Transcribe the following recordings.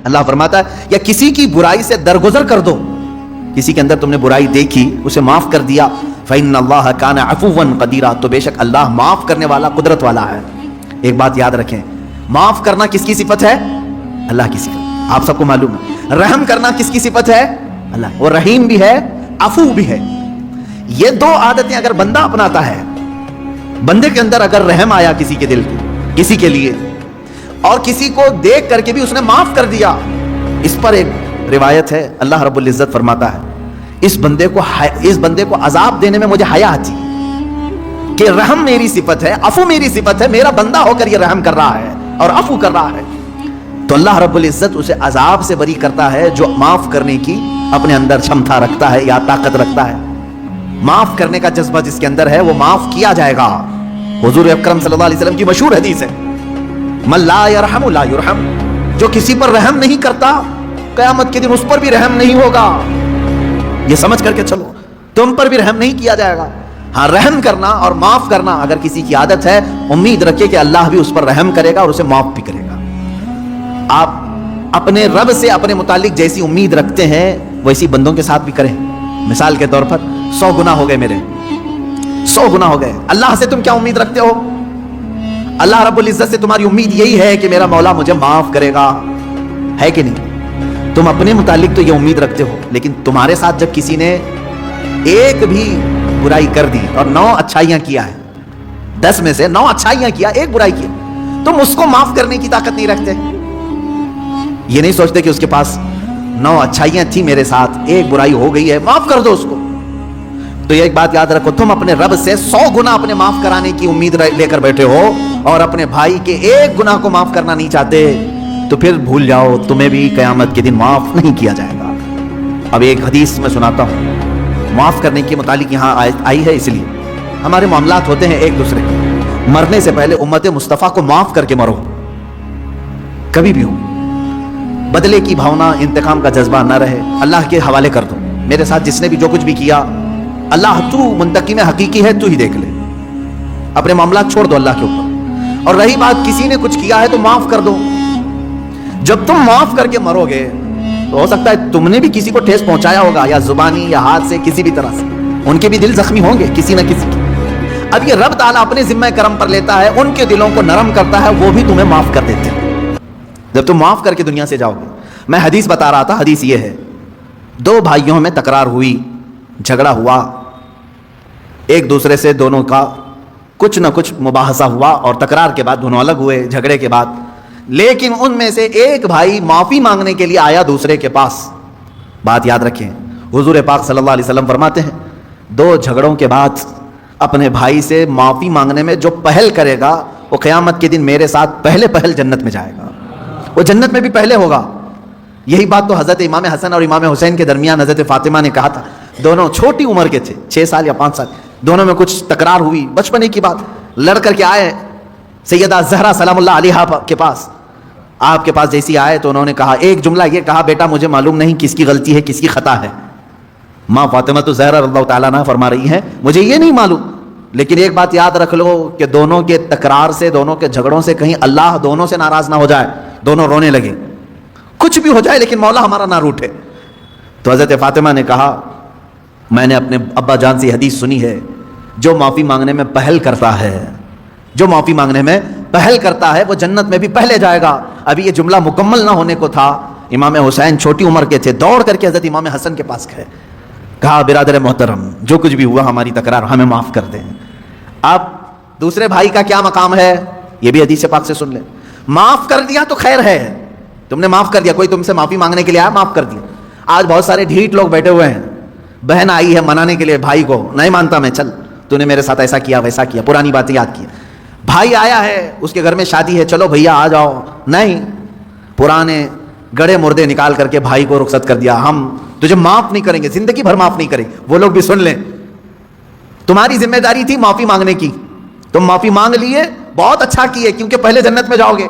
اللہ فرماتا ہے یا کسی کی برائی سے درگزر کر دو، کسی کے اندر تم نے برائی دیکھی اسے معاف کر دیا، فإن اللہ کان عفوا قدیرا، تو بے شک اللہ معاف کرنے والا قدرت والا ہے۔ ایک بات یاد رکھیں، معاف کرنا کس کی صفت ہے؟ اللہ کی صفت، آپ سب کو معلوم ہے۔ رحم کرنا کس کی صفت ہے؟ اللہ، وہ رحیم بھی ہے عفو بھی ہے۔ یہ دو عادتیں اگر بندہ اپناتا ہے، بندے کے اندر اگر رحم آیا کسی کے دل کی کسی کے لیے، اور کسی کو دیکھ کر کے بھی اس نے معاف کر دیا، اس پر ایک روایت ہے اللہ رب العزت فرماتا ہے اس بندے کو عذاب دینے میں مجھے حیا آتی کہ رحم میری صفت ہے، عفو میری صفت ہے، میرا بندہ ہو کر یہ رحم کر رہا ہے اور عفو کر رہا ہے، تو اللہ رب العزت اسے عذاب سے بری کرتا ہے جو معاف کرنے کی اپنے اندر چھمتا رکھتا ہے یا طاقت رکھتا ہے۔ معاف کرنے کا جذبہ جس کے اندر ہے وہ معاف کیا جائے گا۔ حضور اکرم صلی اللہ علیہ وسلم کی مشہور حدیث ہے، من لا یرحم لا یرحم، جو کسی پر رحم نہیں کرتا قیامت کے دن اس پر بھی رحم نہیں ہوگا۔ یہ سمجھ کر کے چلو، تم پر بھی رحم نہیں کیا جائے گا۔ ہاں، رحم کرنا اور معاف کرنا اگر کسی کی عادت ہے، امید رکھے کہ اللہ بھی اس پر رحم کرے گا اور اسے معاف بھی کرے گا۔ آپ اپنے رب سے اپنے متعلق جیسی امید رکھتے ہیں ویسی بندوں کے ساتھ بھی کریں۔ مثال کے طور پر 100 گناہ ہو گئے میرے، 100 گناہ ہو گئے، اللہ سے تم کیا امید رکھتے ہو؟ اللہ رب العزت سے تمہاری امید یہی ہے کہ میرا مولا مجھے معاف کرے گا، ہے کہ نہیں؟ تم اپنے متعلق تو یہ امید رکھتے ہو، لیکن تمہارے ساتھ جب کسی نے ایک بھی برائی کر دی اور 9 اچھائیاں کیا ہے، 10 میں سے 9 اچھائیاں کیا، ایک برائی کی، تم اس کو معاف کرنے کی طاقت نہیں رکھتے؟ یہ نہیں سوچتے کہ اس کے پاس 9 اچھائیاں تھی میرے ساتھ، ایک برائی ہو گئی ہے، معاف کر دو اس کو۔ تو یہ ایک بات یاد رکھو، تم اپنے رب سے 100 گناہ اپنے معاف کرانے کی امید لے کر بیٹھے ہو اور اپنے بھائی کے ایک گناہ کو معاف کرنا نہیں چاہتے، تو پھر بھول جاؤ تمہیں بھی قیامت کے دن معاف نہیں کیا جائے گا۔ اب ایک حدیث میں سناتا ہوں، معاف کرنے کے متعلق یہاں آئی ہے، اس لیے ہمارے معاملات ہوتے ہیں ایک دوسرے کے، مرنے سے پہلے امت مصطفیٰ کو معاف کر کے مرو، کبھی بھی ہو، بدلے کی بھاونا، انتقام کا جذبہ نہ رہے، اللہ کے حوالے کر دو۔ میرے ساتھ جس نے بھی جو کچھ بھی کیا، اللہ تو منتقم حقیقی ہے، تو ہی دیکھ لے، اپنے معاملات چھوڑ دو اللہ کے اوپر۔ اور رہی بات کسی نے کچھ کیا ہے تو معاف کر دو، جب تم معاف کر کے مرو گے تو ہو سکتا ہے تم نے بھی کسی کو ٹھیس پہنچایا ہوگا، یا زبانی یا ہاتھ سے، کسی بھی طرح سے، ان کے بھی دل زخمی ہوں گے کسی نہ کسی کے۔ اب یہ رب تعالیٰ اپنے ذمہ کرم پر لیتا ہے، ان کے دلوں کو نرم کرتا ہے، وہ بھی تمہیں معاف کر دیتے ہیں جب تم معاف کر کے دنیا سے جاؤ گے۔ میں حدیث بتا رہا تھا، حدیث یہ ہے، 2 بھائیوں میں تکرار ہوئی، جھگڑا ہوا، ایک دوسرے سے دونوں کا کچھ نہ کچھ مباحثہ ہوا، اور تکرار کے بعد دونوں الگ ہوئے جھگڑے کے بعد، لیکن ان میں سے ایک بھائی معافی مانگنے کے لیے آیا دوسرے کے پاس۔ بات یاد رکھیں، حضور پاک صلی اللہ علیہ وسلم فرماتے ہیں 2 جھگڑوں کے بعد اپنے بھائی سے معافی مانگنے میں جو پہل کرے گا وہ قیامت کے دن میرے ساتھ پہل جنت میں جائے گا، وہ جنت میں بھی پہلے ہوگا۔ یہی بات تو حضرت امام حسن اور امام حسین کے درمیان حضرت فاطمہ نے کہا تھا، دونوں چھوٹی عمر کے تھے، 6 سال یا 5 سال، دونوں میں کچھ تکرار ہوئی، بچپنے کی بات، لڑ کر کے آئے سیدہ زہرا سلام اللہ علیہا کے پاس۔ آپ کے پاس جیسی آئے تو انہوں نے کہا، ایک جملہ یہ کہا، بیٹا مجھے معلوم نہیں کس کی غلطی ہے کس کی خطا ہے۔ ماں فاطمہ تو زہرا رضی اللہ تعالیٰ عنہا فرما رہی ہیں، مجھے یہ نہیں معلوم، لیکن ایک بات یاد رکھ لو کہ دونوں کے تکرار سے، دونوں کے جھگڑوں سے کہیں اللہ دونوں سے ناراض نہ ہو جائے، دونوں رونے لگے، کچھ بھی ہو جائے لیکن مولا ہمارا نہ روٹھے۔ تو حضرت فاطمہ نے کہا، میں نے اپنے ابا جان سے حدیث سنی ہے، جو معافی مانگنے میں پہل کرتا ہے، جو معافی مانگنے میں پہل کرتا ہے وہ جنت میں بھی پہلے جائے گا۔ ابھی یہ جملہ مکمل نہ ہونے کو تھا، امام حسین چھوٹی عمر کے تھے، دوڑ کر کے حضرت امام حسن کے پاس گئے، کہا برادر محترم جو کچھ بھی ہوا ہماری تکرار ہمیں معاف کر دیں۔ اب دوسرے بھائی کا کیا مقام ہے یہ بھی حدیث پاک سے سن لیں، معاف کر دیا تو خیر ہے، تم نے معاف کر دیا، کوئی تم سے معافی مانگنے کے لیے آیا معاف کر دیا۔ آج بہت سارے ڈھیٹ لوگ بیٹھے ہوئے ہیں، بہن آئی ہے منانے کے لیے بھائی کو، نہیں مانتا میں، چل تو نے میرے ساتھ ایسا کیا ویسا کیا، پرانی باتیں یاد کی۔ بھائی آیا ہے اس کے گھر میں شادی ہے، چلو بھیا آ جاؤ، نہیں، پرانے گڑے مردے نکال کر کے بھائی کو رخصت کر دیا، ہم تجھے معاف نہیں کریں گے، زندگی بھر معاف نہیں کریں گے۔ وہ لوگ بھی سن لیں، تمہاری ذمہ داری تھی معافی مانگنے کی، تم معافی مانگ لیے، بہت اچھا کیے، کیونکہ پہلے جنت میں جاؤ گے۔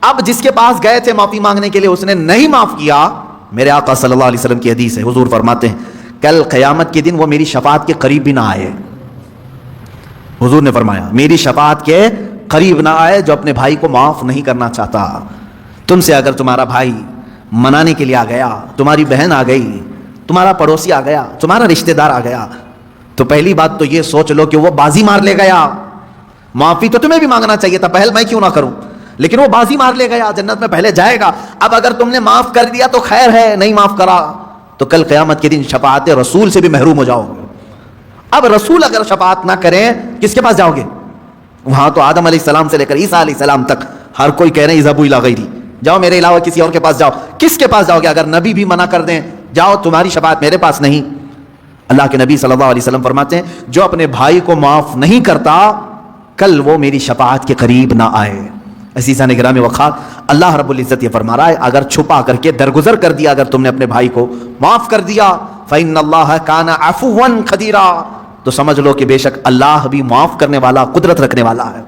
اب جس کے پاس گئے تھے معافی مانگنے کے لیے اس نے نہیں معاف کیا، میرے آقا صلی اللہ علیہ وسلم کی حدیث ہے، حضور فرماتے ہیں کل قیامت کے دن وہ میری شفاعت کے قریب بھی نہ آئے۔ حضور نے فرمایا میری شفاعت کے قریب نہ آئے جو اپنے بھائی کو معاف نہیں کرنا چاہتا۔ تم سے اگر تمہارا بھائی منانے کے لیے آ گیا, تمہاری بہن آ گئی, تمہارا پڑوسی آ گیا, تمہارا رشتہ دار آ گیا, تو پہلی بات تو یہ سوچ لو کہ وہ بازی مار لے گیا. معافی تو تمہیں بھی مانگنا چاہیے تھا, پہل میں کیوں نہ کروں, لیکن وہ بازی مار لے گیا, جنت میں پہلے جائے گا. اب اگر تم نے معاف کر دیا تو خیر ہے, نہیں معاف کرا تو کل قیامت کے دن شفاعت رسول سے بھی محروم ہو جاؤ گے. اب رسول اگر شفاعت نہ کریں کس کے پاس جاؤ گے؟ وہاں تو آدم علیہ السلام سے لے کر عیسیٰ علیہ السلام تک ہر کوئی کہہ رہے ہیں اذهبوا الی غیری, جاؤ میرے علاوہ کسی اور کے پاس جاؤ. کس کے پاس جاؤ گے؟ اگر نبی بھی منع کر دیں جاؤ تمہاری شفاعت میرے پاس نہیں. اللہ کے نبی صلی اللہ علیہ وسلم فرماتے ہیں جو اپنے بھائی کو معاف نہیں کرتا کل وہ میری شفاعت کے قریب نہ آئے. عزیزان گرامی وقار, اللہ رب العزت یہ فرما رہا ہے اگر چھپا کر کے درگزر کر دیا, اگر تم نے اپنے بھائی کو معاف کر دیا, فإن اللہ کان عفوا قدیرا, تو سمجھ لو کہ بے شک اللہ بھی معاف کرنے والا, قدرت رکھنے والا ہے.